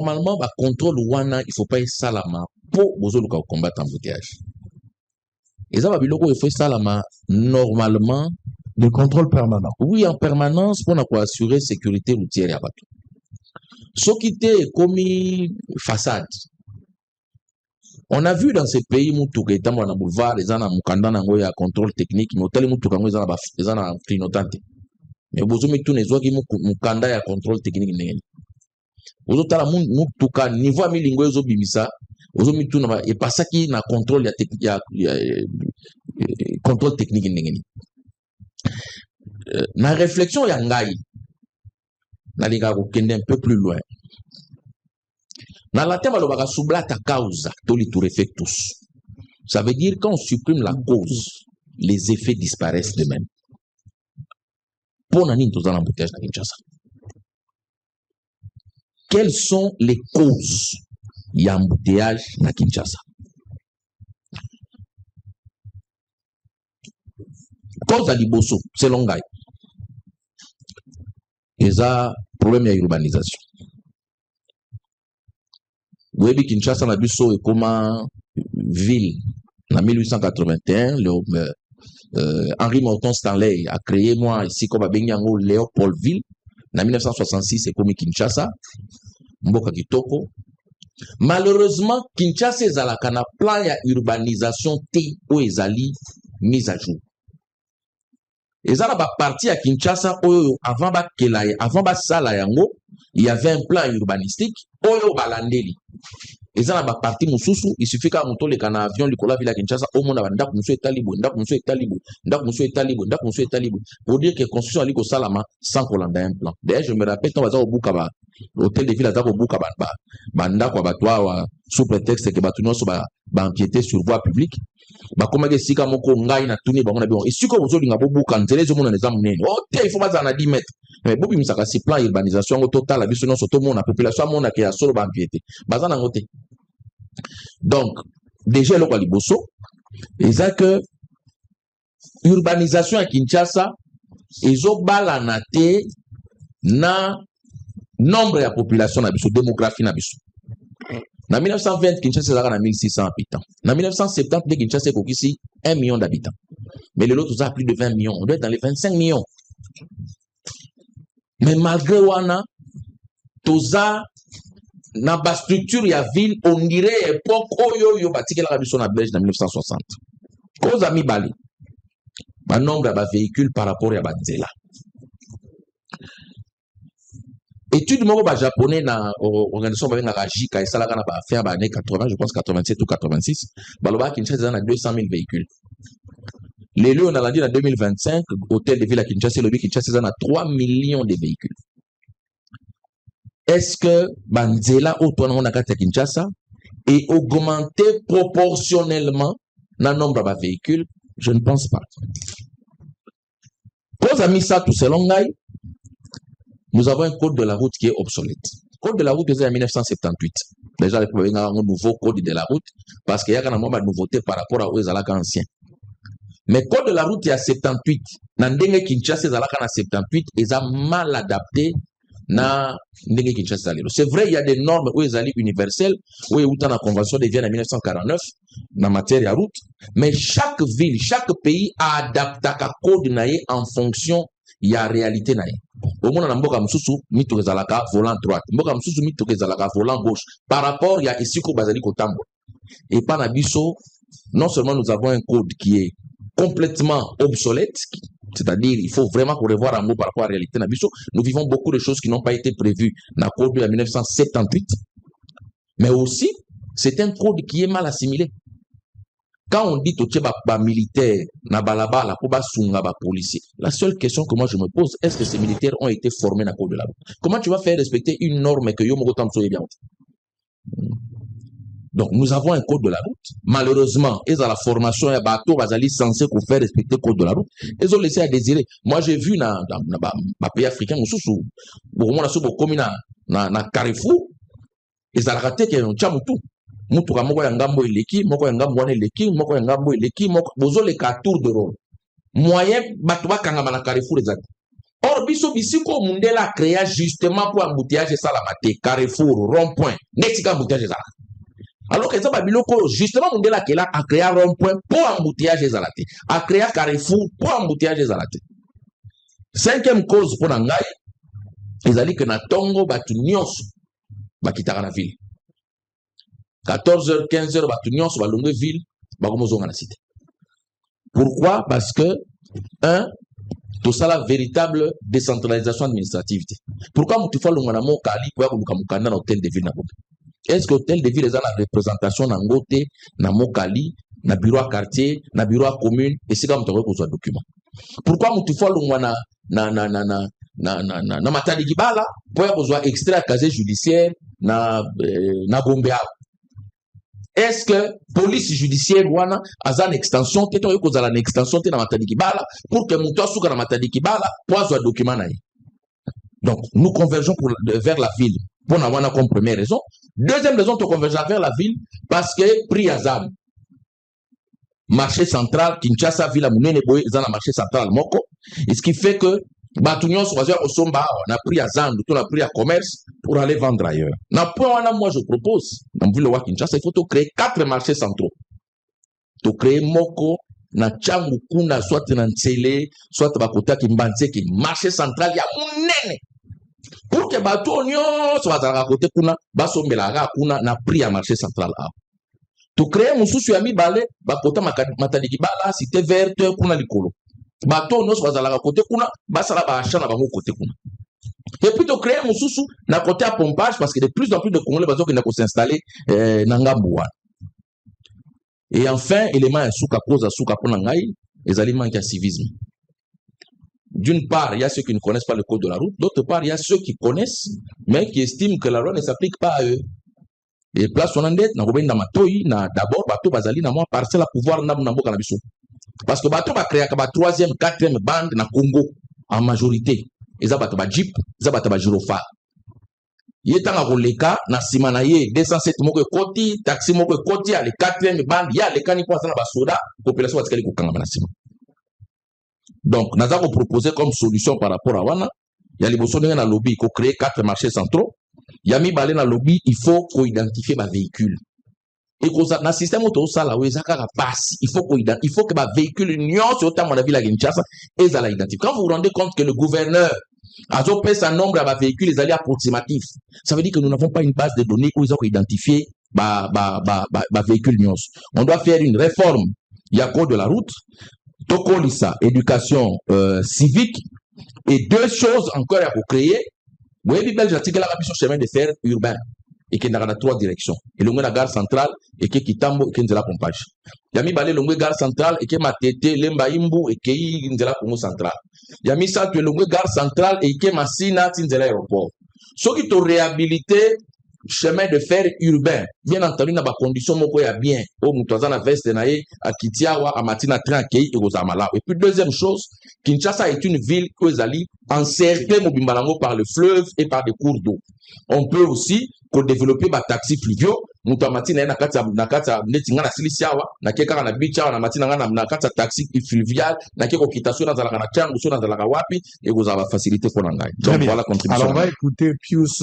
normalement, bah, contrôle wana, il faut pas ça la main pour vous combattre embouteillage. Et ça va bien il faut ça la main normalement. De contrôle permanent. Oui, en permanence pour assurer sécurité routière à bateau. Ce qui était commis façade. On a vu dans ces pays mutuka etambo na boulevard les ana mukanda na ngoya contrôle technique mais hôtel mutuka ngo ezana clinotante. Mais bozo mitu nezwaki mukanda ya contrôle technique ndenge. Bozo tala mutuka niveau milingo ezo bimisa bozo mitu na e pasaki na contrôle ya contrôle technique ndenge. Na réflexion ya ngai na linga ko kende un peu plus loin. Na la thème alobaka sublata causa toli tout tous. Ça veut dire quand on supprime la cause, les effets disparaissent de même. Pour nani tozana embouteillage na Kinshasa. Quelles sont les causes ya embouteillage na Kinshasa? Cause à liboso, selon ngai. Eza problème ya urbanisation. Webi Kinshasa na biso ekoma ville en 1881 Henri Morton Stanley a créé moi ici comme Benyango Léopoldville en 1966 et comme Kinshasa mboka kitoko. Malheureusement Kinshasa ezalaka na plan ya urbanisation te o ezali mise à jour. Ezala ba partie à Kinshasa oyo avant ba kelaya avant ba sala yango il y avait un plan urbanistique oyo balandeli. Ezala ba partie mususu il suffit ka moto le kana avion likola villa Kinshasa au monde ndako musu etalibo ndako musu etalibo ndako musu etalibo ndako musu etalibo pour dire que construction aliko salama sans kolanda un plan. D'ailleurs je me rappelle quand baza au Bukaba hôtel de ville aza ko Bukaba ba ndako ba toa sous prétexte que batu nyonso ba empiéter sur voie publique. Ba komage sika moko ngai na tuni bango na bion et siko bozo linga bobuka nzele zo mona neza munene oh te il faut baza na 10 mètres mais bobi misaka si plan urbanisation ngo total biso nyonso to mona population mona ke ya solo ba empiéter baza na ngote. Donc déjà le liboso eza que urbanisation à Kinshasa ezo balana te na nombre ya population na biso démographie na biso. En 1920, Kinshasa est à 1600 habitants. En 1970, Kinshasa est ici 1 million d'habitants. Mais le lot, tout ça a plus de 20 millions. On doit être dans les 25 millions. Mais malgré Wana, tout ça, dans la structure, il y a ville, on dirait époque, yo, bâti la Rabison à Belge en 1960. Cause ami Bali. Un nombre de véhicules par rapport à Banzela. Étude moko ba japonais na organisation ba nga Rajika et ça la kana ba faire ba année 80 je pense 87 ou 86 baloba Kinshasa na 200 000 véhicules. Les lieux on a dit en 2025 hôtel de ville à Kinshasa le Kinshasa na 3 millions de véhicules. Est-ce que banzela autour on a kata Kinshasa est augmenté proportionnellement dans nombre de véhicules? Je ne pense pas. Pose ami ça tout selon ngai. Nous avons un code de la route qui est obsolète. Code de la route est en 1978. Déjà, il y a un nouveau code de la route parce qu'il y a une nouveauté par rapport aux anciens. Mais code de la route il y a 78. Nandenge Kinshasa ezalaka na 78 est mal adapté na ndenge Kinshasa. C'est vrai, il y a des normes où ezali universelles, où il y a une convention de Vienne en 1949 en matière de route. Mais chaque ville, chaque pays a adapté un code naïe en fonction de la réalité naïe. Au moins, mboka mususu mituka ezalaka volant droite, mboka mususu mituka ezalaka volant gauche. Par rapport, il y a ici ko bazali kotambo. Et par nabiso, non seulement nous avons un code qui est complètement obsolète, c'est-à-dire il faut vraiment qu'on revoie un mot par rapport à la réalité nabiso. Nous vivons beaucoup de choses qui n'ont pas été prévues dans le code de 1978, mais aussi c'est un code qui est mal assimilé. Quand on dit que ba militaire na balabala pour ba sunga ba policier, la seule question que moi je me pose, est-ce que ces militaires ont été formés dans le code de la route? Comment tu vas faire respecter une norme que yo moko tamso bien? Donc nous avons un code de la route. Malheureusement, ils ont la formation ya bateau bazali censé pour faire respecter le code de la route. Ils ont laissé à désirer. Moi j'ai vu dans pays africain sous pour moi na comme na Carrefour, ils ont raté que on chamutu. Mutuka moko ya ngambo eleki moko ya ngambo wana eleki moko ya ngambo eleki moko bozo le tour de rôle moyen bato bakanga na Carrefour ezaki Or, biso bisiko mundela créa justement pour embouteillage ça la maté, carrefour, rond-point, netika embouteillage ça. Alors que ça babiloko justement mundela kela a créé rond-point pour embouteillage ça la té, a créé carrefour pour embouteillage ça la té. Cinquième cause pour nangai, ezali que na tongo batu nyonso bakitaka na ville. 14h, 15h batu nyonso balongwe ville, bakomozonga na cité. Pourquoi? Parce que tout ça la véritable décentralisation administrative. Pourquoi Moutifa Longana Mokali pour avoir un hôtel de ville na bobe? Est-ce que l'hôtel de ville est la représentation na ngote, na Mokali, na bureau à quartier, na bureau à commune, et c'est comme tu as document. Pourquoi Moutifa Longana na matadi kibala pour avoir extrait à casier judiciaire na Gombe? Est-ce que police judiciaire wana azan extension te to yoko zala na extension te na matadi kibala pour que muto asuka na matadi kibala pour avoir document na. Donc nous convergeons vers la ville pour n'avoir comme première raison. Deuxième raison de converger vers la ville parce que prix azam marché central Kinshasa ville à munene boy zana marché central moko, et ce qui fait que Batunion soit au somba, on a pris à Zand, on a pris à commerce pour aller vendre ailleurs. Moi je propose, dans ville de Kinshasa, il faut créer 4 marchés centraux. To créer Moko, na Changu Kuna, soit na Ntsele, soit Bakota Kimbanse, qui marché central, il y a munene. Pour que Batunion soit à côté Kuna, Basombela Kuna, na pris à marché central. To créer Moussou Yami Balé, Bakota Matadiki Bala, cité verte, Kuna Likolo. Bateau nous soit à la côté kuna basala ba achat na bango côté kuna. Et puis de créer un sous na côté à pompage parce que de plus en plus de Congolais bateau qui n'a qu'à s'installer na Ngamboua. Et enfin élément souka cause à souka pour nangai les aliments qui a civisme. D'une part, il y a ceux qui ne connaissent pas le code de la route, d'autre part, il y a ceux qui connaissent mais qui estiment que la loi ne s'applique pas à eux. Et place on en dette na robin na matoi na d'abord bateau bazali na moi parcelle à pouvoir na mboka na biso. Parce que bateau va créer la troisième, quatrième bande na Congo en majorité. Ils ont ba jeep, ils ont ba gyrophare. Il est en roleka na simanaye 207 moko koti, taxi moko koti à la quatrième bande, il y a les cani pour ça na basoda, population va tikali ko kanga na sima. Donc nous avons proposé comme solution par rapport à wana, il y a les bosso na lobby ko créer 4 marchés centraux. Il y a mis balé na lobby, il faut qu'on identifie ma véhicule. Et dans le système auto sala passe, il faut que ma véhicule n'yon sur autant mon avis la Kinshasa et ça la identifié. Quand vous vous rendez compte que le gouverneur a fait un nombre de véhicules les alliés approximatifs, ça veut dire que nous n'avons pas une base de données où ils ont identifié véhicule n'yon. On doit faire une réforme. Il y a code de la route, Tokolissa, éducation civique et 2 choses encore à créer. Vous voyez, Belge a tiré la sur chemin de fer urbain. Et qui n'a 3 directions. Et l'on la gare centrale, et qui Kitambo, et qui est la pompage. Yami balé l'on gare centrale, et qui Matete, Lembaimbu, et qui est la Congo centrale. Yami ça, tu l'on gare centrale, et qui est Massina, et l'aéroport. Ce qui est réhabilité, chemin de fer urbain. Bien entendu, dans la condition, mon ya bien. Au Moutouazana veste, naïe, à Kitiawa, à Matina, Tranquille, et aux Amala. Et puis, deuxième chose, Kinshasa est une ville que vous allez encercler Mobimbalango par le fleuve et par des cours d'eau. On peut aussi développer des taxis fluviaux. Nous avons na kata netinga na silisiawa na keka na bichawa na matina na kata taxi fluvial na keko kitasio na zalaka na changu so na zalaka wapi et vous avez facilité pour nangai. Donc voilà contribution. Alors on va écouter Pius